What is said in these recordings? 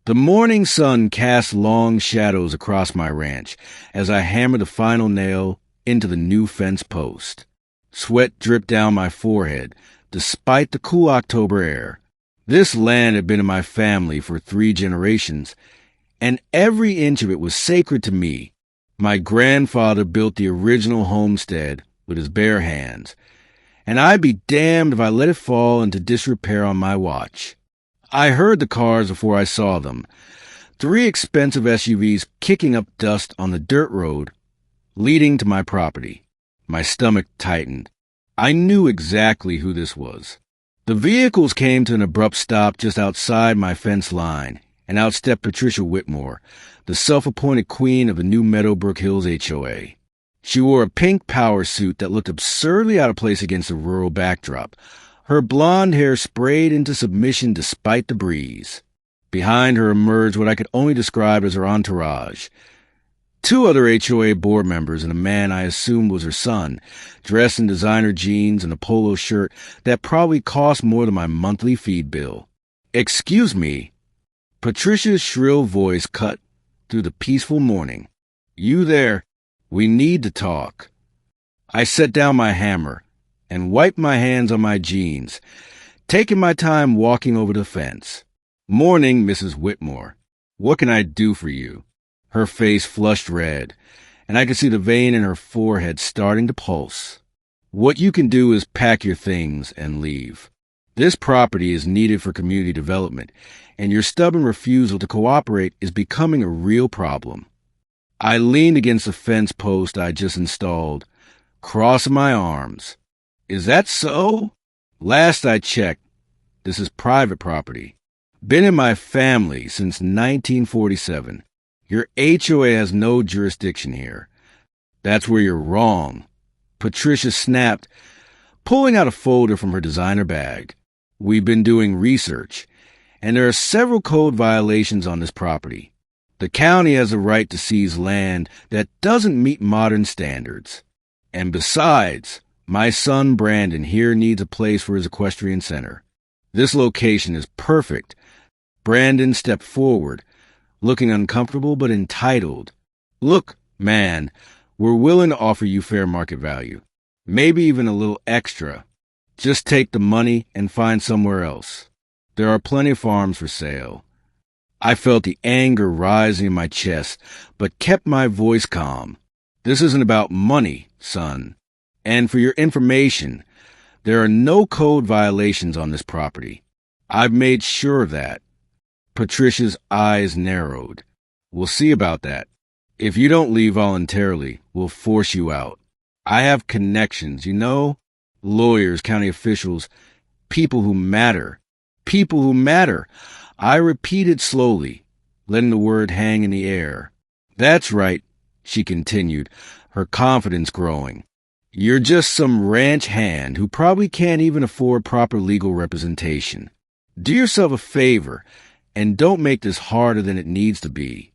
The morning sun cast long shadows across my ranch as I hammered the final nail into the new fence post. Sweat dripped down my forehead, despite the cool October air. This land had been in my family for 3 generations, and every inch of it was sacred to me. My grandfather built the original homestead with his bare hands, and I'd be damned if I let it fall into disrepair on my watch. I heard the cars before I saw them. 3 expensive SUVs kicking up dust on the dirt road leading to my property. My stomach tightened. I knew exactly who this was. The vehicles came to an abrupt stop just outside my fence line, and out stepped Patricia Whitmore, the self-appointed queen of the new Meadowbrook Hills HOA. She wore a pink power suit that looked absurdly out of place against the rural backdrop, her blonde hair sprayed into submission despite the breeze. Behind her emerged what I could only describe as her entourage. 2 other HOA board members and a man I assumed was her son, dressed in designer jeans and a polo shirt that probably cost more than my monthly feed bill. "Excuse me." Patricia's shrill voice cut through the peaceful morning. "You there? We need to talk." I set down my hammer and wiped my hands on my jeans, taking my time walking over the fence. "Morning, Mrs. Whitmore. What can I do for you?" Her face flushed red, and I could see the vein in her forehead starting to pulse. "What you can do is pack your things and leave. This property is needed for community development, and your stubborn refusal to cooperate is becoming a real problem." I leaned against the fence post I just installed, crossing my arms. "Is that so?" "Last I checked, this is private property. Been in my family since 1947. Your HOA has no jurisdiction here." "That's where you're wrong," Patricia snapped, pulling out a folder from her designer bag. "We've been doing research, and there are several code violations on this property. The county has a right to seize land that doesn't meet modern standards. And besides, my son Brandon here needs a place for his equestrian center. This location is perfect." Brandon stepped forward, looking uncomfortable but entitled. "Look, man, we're willing to offer you fair market value, maybe even a little extra. Just take the money and find somewhere else. There are plenty of farms for sale." I felt the anger rising in my chest, but kept my voice calm. "This isn't about money, son. And for your information, there are no code violations on this property. I've made sure of that." Patricia's eyes narrowed. "We'll see about that. If you don't leave voluntarily, we'll force you out. I have connections, you know? Lawyers, county officials, people who matter. People who matter." I repeated slowly, letting the word hang in the air. "That's right," she continued, her confidence growing. "You're just some ranch hand who probably can't even afford proper legal representation. Do yourself a favor and don't make this harder than it needs to be."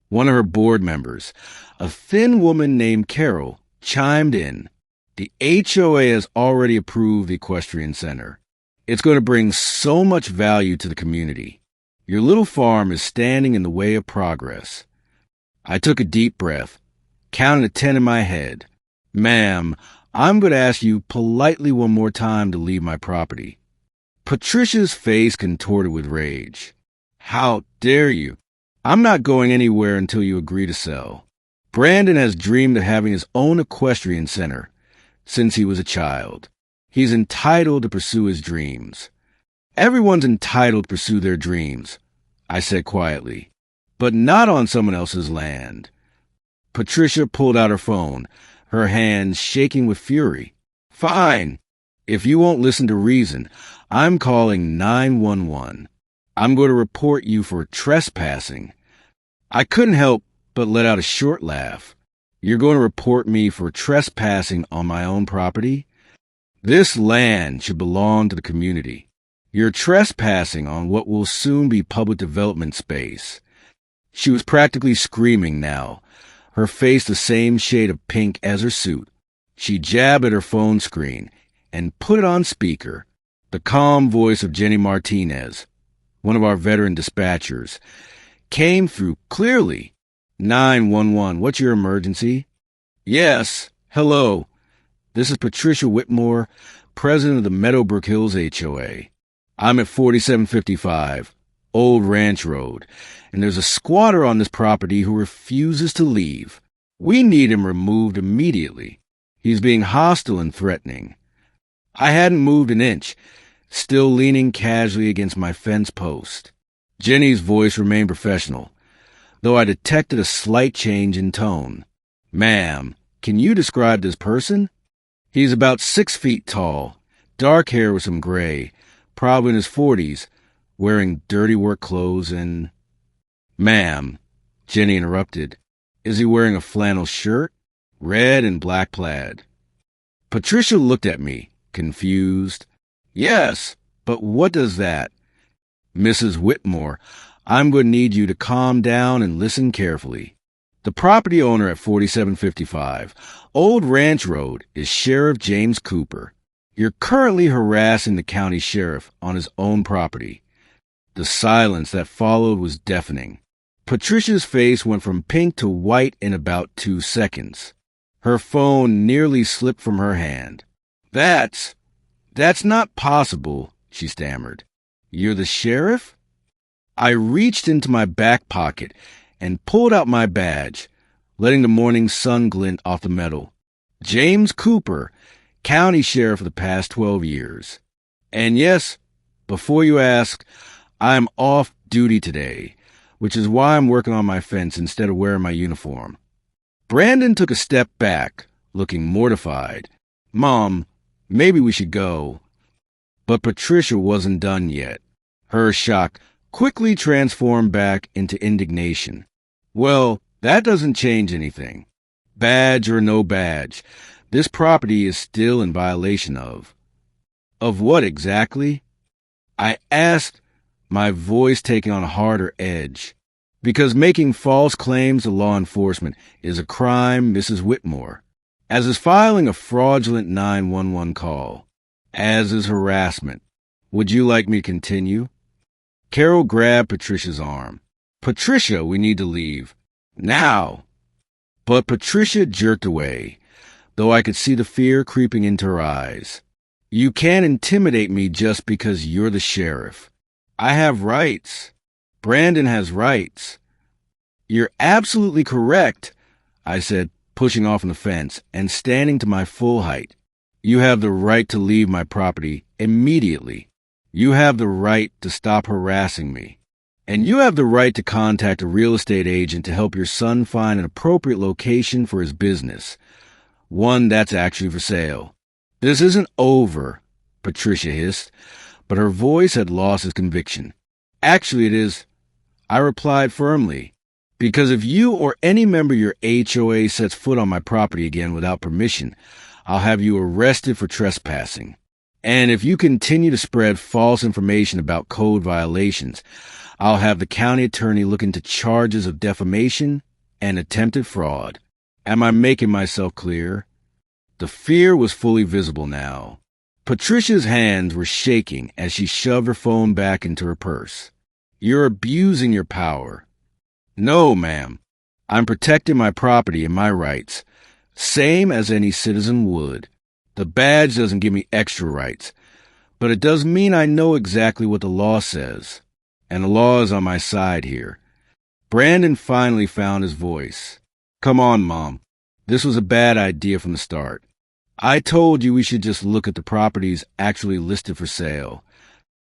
One of her board members, a thin woman named Carol, chimed in. "The HOA has already approved the equestrian center. It's going to bring so much value to the community. Your little farm is standing in the way of progress." I took a deep breath, counting to 10 in my head. "Ma'am, I'm going to ask you politely one more time to leave my property." Patricia's face contorted with rage. "How dare you? I'm not going anywhere until you agree to sell. Brandon has dreamed of having his own equestrian center since he was a child. He's entitled to pursue his dreams." "Everyone's entitled to pursue their dreams," I said quietly, "but not on someone else's land." Patricia pulled out her phone, her hands shaking with fury. "Fine. If you won't listen to reason, I'm calling 911. I'm going to report you for trespassing." I couldn't help but let out a short laugh. "You're going to report me for trespassing on my own property? This land should belong to the community. You're trespassing on what will soon be public development space." She was practically screaming now, her face the same shade of pink as her suit. She jabbed at her phone screen and put it on speaker. The calm voice of Jenny Martinez. one of our veteran dispatchers, came through clearly. 911, what's your emergency? Yes, hello. This is Patricia Whitmore, president of the Meadowbrook Hills HOA. I'm at 4755, Old Ranch Road, and there's a squatter on this property who refuses to leave. We need him removed immediately. He's being hostile and threatening. I hadn't moved an inch, still leaning casually against my fence post. Jenny's voice remained professional, though I detected a slight change in tone. Ma'am, can you describe this person? He's about 6 feet tall, dark hair with some gray, probably in his 40s, wearing dirty work clothes and... Ma'am, Jenny interrupted, is he wearing a flannel shirt? Red and black plaid. Patricia looked at me, confused. Yes, but what does that? Mrs. Whitmore, I'm going to need you to calm down and listen carefully. The property owner at 4755, Old Ranch Road, is Sheriff James Cooper. You're currently harassing the county sheriff on his own property. The silence that followed was deafening. Patricia's face went from pink to white in about 2 seconds. Her phone nearly slipped from her hand. That's not possible, she stammered. You're the sheriff? I reached into my back pocket and pulled out my badge, letting the morning sun glint off the metal. James Cooper, county sheriff for the past 12 years. And yes, before you ask, I'm off duty today, which is why I'm working on my fence instead of wearing my uniform. Brandon took a step back, looking mortified. Mom, maybe we should go. But Patricia wasn't done yet. Her shock quickly transformed back into indignation. Well, that doesn't change anything. Badge or no badge, this property is still in violation of. Of what exactly? I asked, my voice taking on a harder edge. Because making false claims to law enforcement is a crime, Mrs. Whitmore. As is filing a fraudulent 911 call. As is harassment. Would you like me to continue? Carol grabbed Patricia's arm. Patricia, we need to leave. Now! But Patricia jerked away, though I could see the fear creeping into her eyes. You can't intimidate me just because you're the sheriff. I have rights. Brandon has rights. You're absolutely correct, I said, pushing off on the fence and standing to my full height. You have the right to leave my property immediately. You have the right to stop harassing me. And you have the right to contact a real estate agent to help your son find an appropriate location for his business. One that's actually for sale. This isn't over, Patricia hissed, but her voice had lost its conviction. Actually, it is, I replied firmly, because if you or any member of your HOA sets foot on my property again without permission, I'll have you arrested for trespassing. And if you continue to spread false information about code violations, I'll have the county attorney look into charges of defamation and attempted fraud. Am I making myself clear? The fear was fully visible now. Patricia's hands were shaking as she shoved her phone back into her purse. You're abusing your power. No, ma'am. I'm protecting my property and my rights, same as any citizen would. The badge doesn't give me extra rights, but it does mean I know exactly what the law says. And the law is on my side here. Brandon finally found his voice. Come on, Mom. This was a bad idea from the start. I told you we should just look at the properties actually listed for sale.